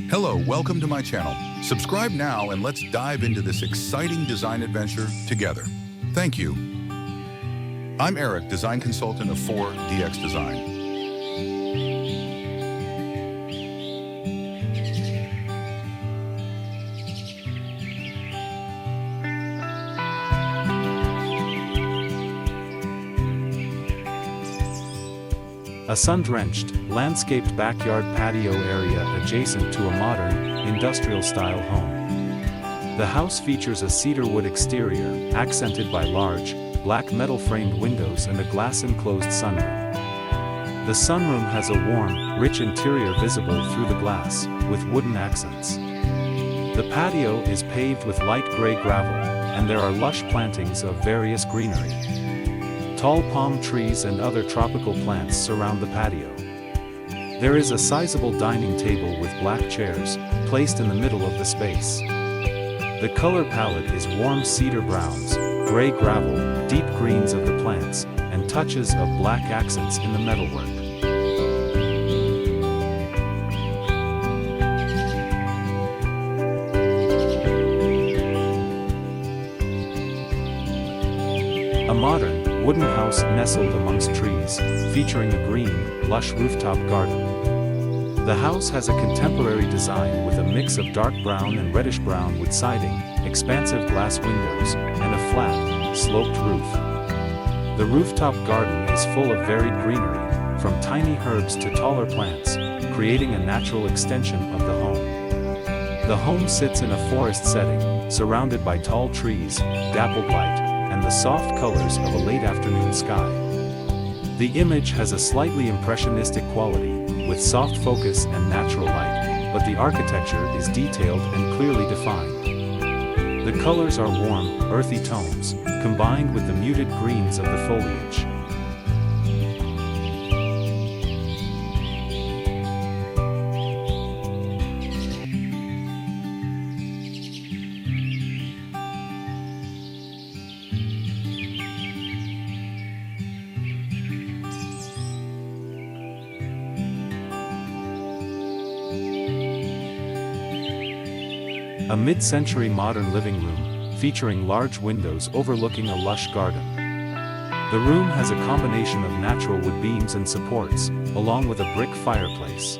Hello, welcome to my channel. Subscribe now and let's dive into this exciting design adventure together. Thank you. I'm Eric, design consultant of 4DX Design. A sun-drenched, landscaped backyard patio area adjacent to a modern, industrial-style home. The house features a cedar wood exterior, accented by large, black metal-framed windows and a glass-enclosed sunroom. The sunroom has a warm, rich interior visible through the glass, with wooden accents. The patio is paved with light gray gravel, and there are lush plantings of various greenery. Tall palm trees and other tropical plants surround the patio. There is a sizable dining table with black chairs, placed in the middle of the space. The color palette is warm cedar browns, gray gravel, deep greens of the plants, and touches of black accents in the metalwork. A modern, wooden house nestled amongst trees, featuring a green, lush rooftop garden. The house has a contemporary design with a mix of dark brown and reddish-brown wood siding, expansive glass windows, and a flat, sloped roof. The rooftop garden is full of varied greenery, from tiny herbs to taller plants, creating a natural extension of the home. The home sits in a forest setting, surrounded by tall trees, dappled light, and the soft colors of a late afternoon sky. The image has a slightly impressionistic quality, with soft focus and natural light, but the architecture is detailed and clearly defined. The colors are warm, earthy tones, combined with the muted greens of the foliage. A mid-century modern living room, featuring large windows overlooking a lush garden. The room has a combination of natural wood beams and supports, along with a brick fireplace.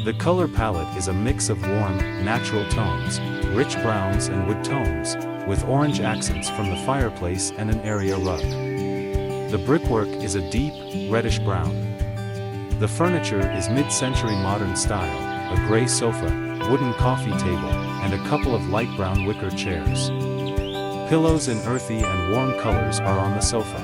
The color palette is a mix of warm, natural tones, rich browns and wood tones, with orange accents from the fireplace and an area rug. The brickwork is a deep, reddish-brown. The furniture is mid-century modern style, a gray sofa, wooden coffee table, and a couple of light brown wicker chairs. Pillows in earthy and warm colors are on the sofa.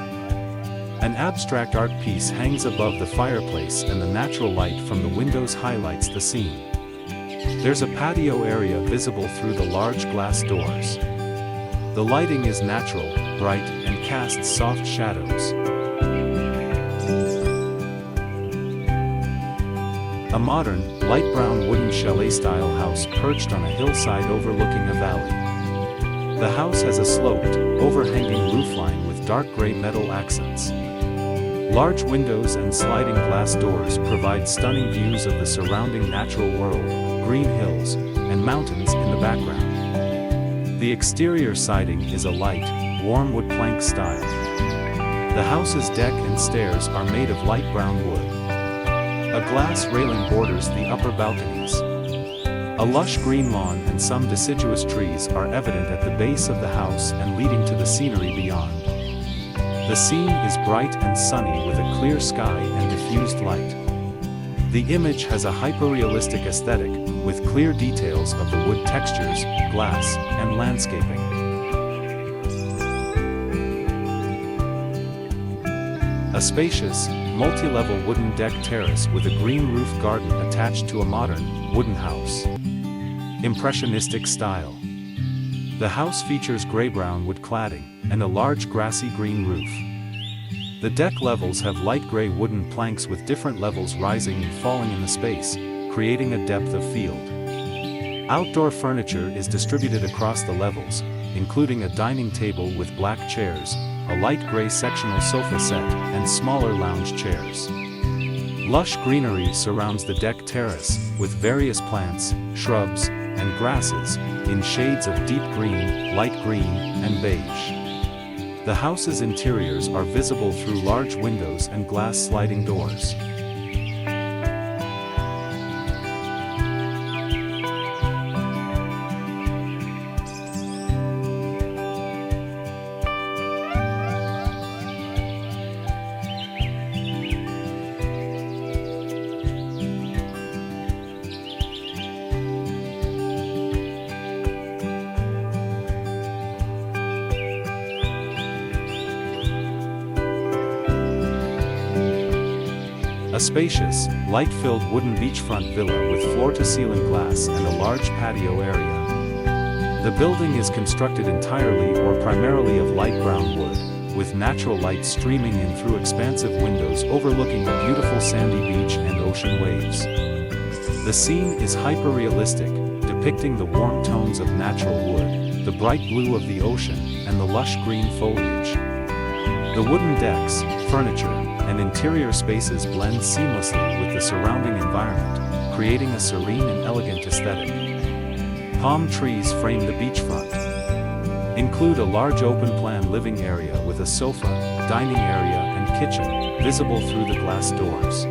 An abstract art piece hangs above the fireplace and the natural light from the windows highlights the scene. There's a patio area visible through the large glass doors. The lighting is natural, bright, and casts soft shadows. A modern, light brown wooden chalet-style house perched on a hillside overlooking a valley. The house has a sloped, overhanging roofline with dark gray metal accents. Large windows and sliding glass doors provide stunning views of the surrounding natural world, green hills, and mountains in the background. The exterior siding is a light, warm wood plank style. The house's deck and stairs are made of light brown wood. A glass railing borders the upper balconies. A lush green lawn and some deciduous trees are evident at the base of the house and leading to the scenery beyond. The scene is bright and sunny with a clear sky and diffused light. The image has a hyperrealistic aesthetic, with clear details of the wood textures, glass, and landscaping. A spacious, multi-level wooden deck terrace with a green roof garden attached to a modern, wooden house. Impressionistic style. The house features gray-brown wood cladding, and a large grassy green roof. The deck levels have light gray wooden planks with different levels rising and falling in the space, creating a depth of field. Outdoor furniture is distributed across the levels, including a dining table with black chairs, a light gray sectional sofa set, and smaller lounge chairs. Lush greenery surrounds the deck terrace, with various plants, shrubs, and grasses, in shades of deep green, light green, and beige. The house's interiors are visible through large windows and glass sliding doors. A spacious, light-filled wooden beachfront villa with floor-to-ceiling glass and a large patio area. The building is constructed entirely or primarily of light brown wood, with natural light streaming in through expansive windows overlooking a beautiful sandy beach and ocean waves. The scene is hyperrealistic, depicting the warm tones of natural wood, the bright blue of the ocean, and the lush green foliage. The wooden decks, furniture, and interior spaces blend seamlessly with the surrounding environment, creating a serene and elegant aesthetic. Palm trees frame the beachfront. Include a large open-plan living area with a sofa, dining area, and kitchen, visible through the glass doors.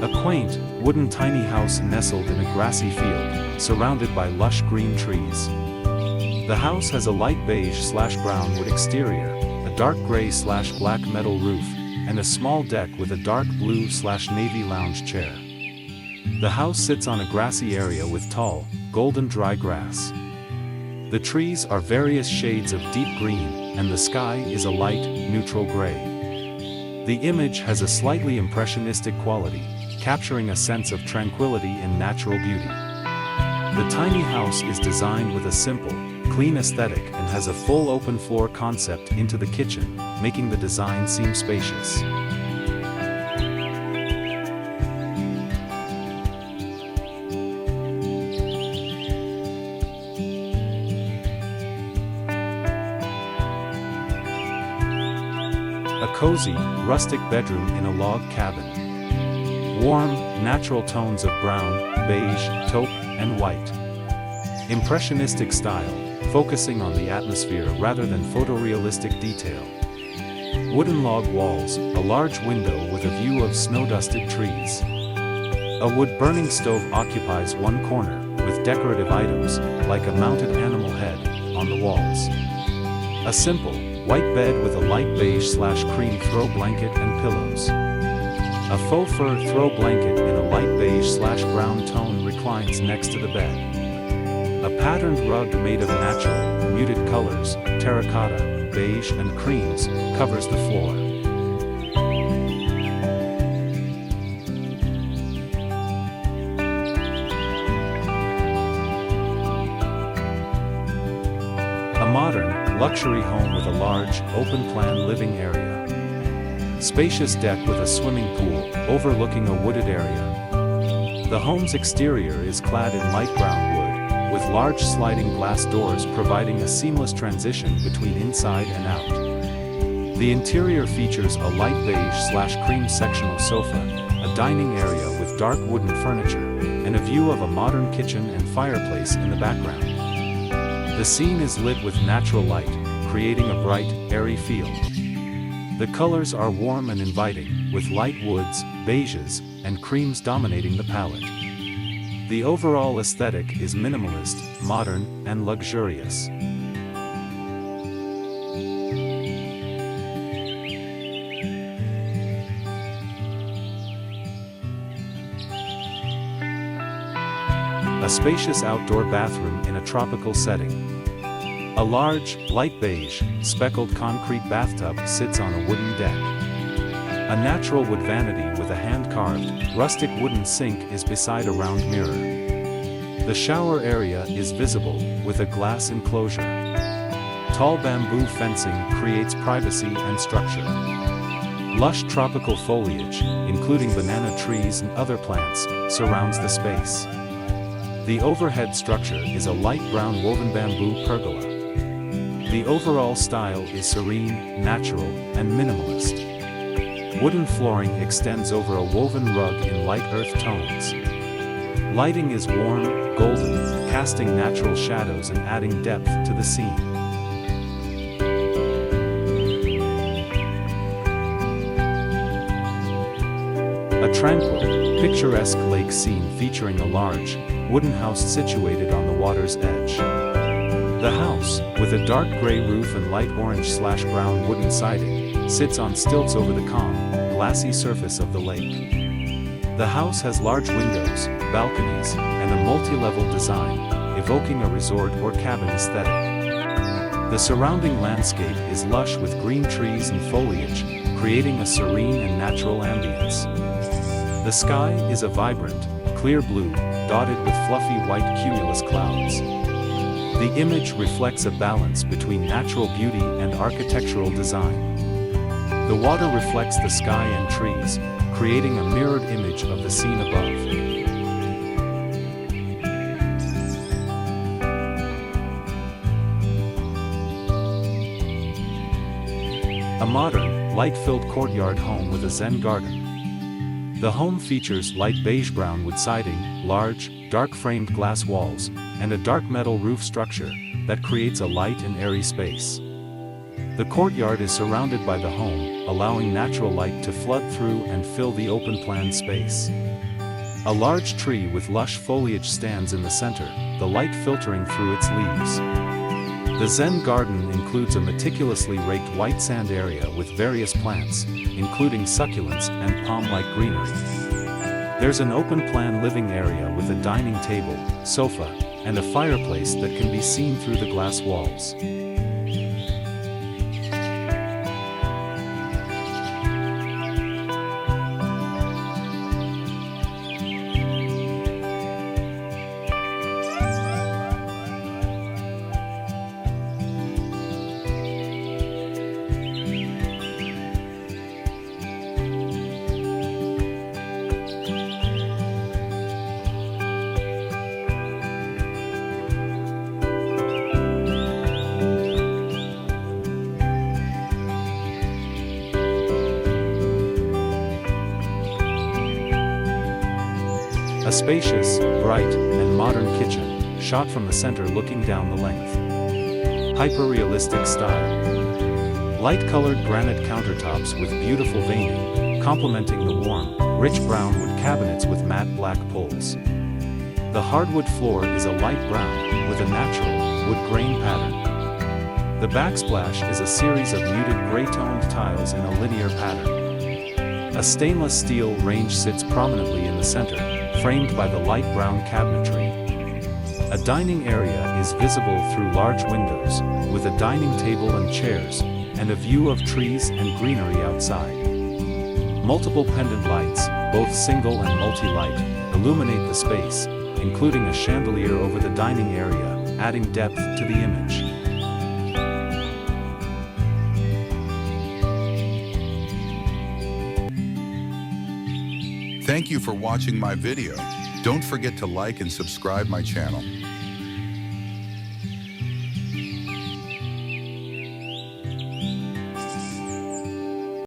A quaint, wooden tiny house nestled in a grassy field, surrounded by lush green trees. The house has a light beige/brown wood exterior, a dark gray/black metal roof, and a small deck with a dark blue/navy lounge chair. The house sits on a grassy area with tall, golden dry grass. The trees are various shades of deep green, and the sky is a light, neutral gray. The image has a slightly impressionistic quality, capturing a sense of tranquility and natural beauty. The tiny house is designed with a simple, clean aesthetic and has a full open floor concept into the kitchen, making the design seem spacious. A cozy, rustic bedroom in a log cabin. Warm, natural tones of brown, beige, taupe, and white. Impressionistic style, focusing on the atmosphere rather than photorealistic detail. Wooden log walls, a large window with a view of snow-dusted trees. A wood-burning stove occupies one corner, with decorative items, like a mounted animal head, on the walls. A simple, white bed with a light beige/cream throw blanket and pillows. A faux fur throw blanket in a light beige/brown tone reclines next to the bed. A patterned rug made of natural, muted colors, terracotta, beige, and creams, covers the floor. A modern, luxury home with a large, open-plan living area. Spacious deck with a swimming pool, overlooking a wooded area. The home's exterior is clad in light brown wood, with large sliding glass doors providing a seamless transition between inside and out. The interior features a light beige/cream sectional sofa, a dining area with dark wooden furniture, and a view of a modern kitchen and fireplace in the background. The scene is lit with natural light, creating a bright, airy feel. The colors are warm and inviting, with light woods, beiges, and creams dominating the palette. The overall aesthetic is minimalist, modern, and luxurious. A spacious outdoor bathroom in a tropical setting. A large, light beige, speckled concrete bathtub sits on a wooden deck. A natural wood vanity with a hand-carved, rustic wooden sink is beside a round mirror. The shower area is visible, with a glass enclosure. Tall bamboo fencing creates privacy and structure. Lush tropical foliage, including banana trees and other plants, surrounds the space. The overhead structure is a light brown woven bamboo pergola. The overall style is serene, natural, and minimalist. Wooden flooring extends over a woven rug in light earth tones. Lighting is warm, golden, casting natural shadows and adding depth to the scene. A tranquil, picturesque lake scene featuring a large, wooden house situated on the water's edge. The house, with a dark gray roof and light orange/brown wooden siding, sits on stilts over the calm, glassy surface of the lake. The house has large windows, balconies, and a multi-level design, evoking a resort or cabin aesthetic. The surrounding landscape is lush with green trees and foliage, creating a serene and natural ambience. The sky is a vibrant, clear blue, dotted with fluffy white cumulus clouds. The image reflects a balance between natural beauty and architectural design. The water reflects the sky and trees, creating a mirrored image of the scene above. A modern, light-filled courtyard home with a Zen garden. The home features light beige-brown wood siding, large, dark-framed glass walls, and a dark metal roof structure that creates a light and airy space. The courtyard is surrounded by the home, allowing natural light to flood through and fill the open-plan space. A large tree with lush foliage stands in the center, the light filtering through its leaves. The Zen garden includes a meticulously raked white sand area with various plants, including succulents and palm-like greenery. There's an open-plan living area with a dining table, sofa, and a fireplace that can be seen through the glass walls. A spacious, bright, and modern kitchen, shot from the center looking down the length. Hyperrealistic style. Light-colored granite countertops with beautiful veining, complementing the warm, rich brown wood cabinets with matte black pulls. The hardwood floor is a light brown, with a natural, wood grain pattern. The backsplash is a series of muted gray-toned tiles in a linear pattern. A stainless steel range sits prominently in the center, framed by the light brown cabinetry. A dining area is visible through large windows, with a dining table and chairs, and a view of trees and greenery outside. Multiple pendant lights, both single and multi-light, illuminate the space, including a chandelier over the dining area, adding depth to the image. Thank you for watching my video. Don't forget to like and subscribe my channel.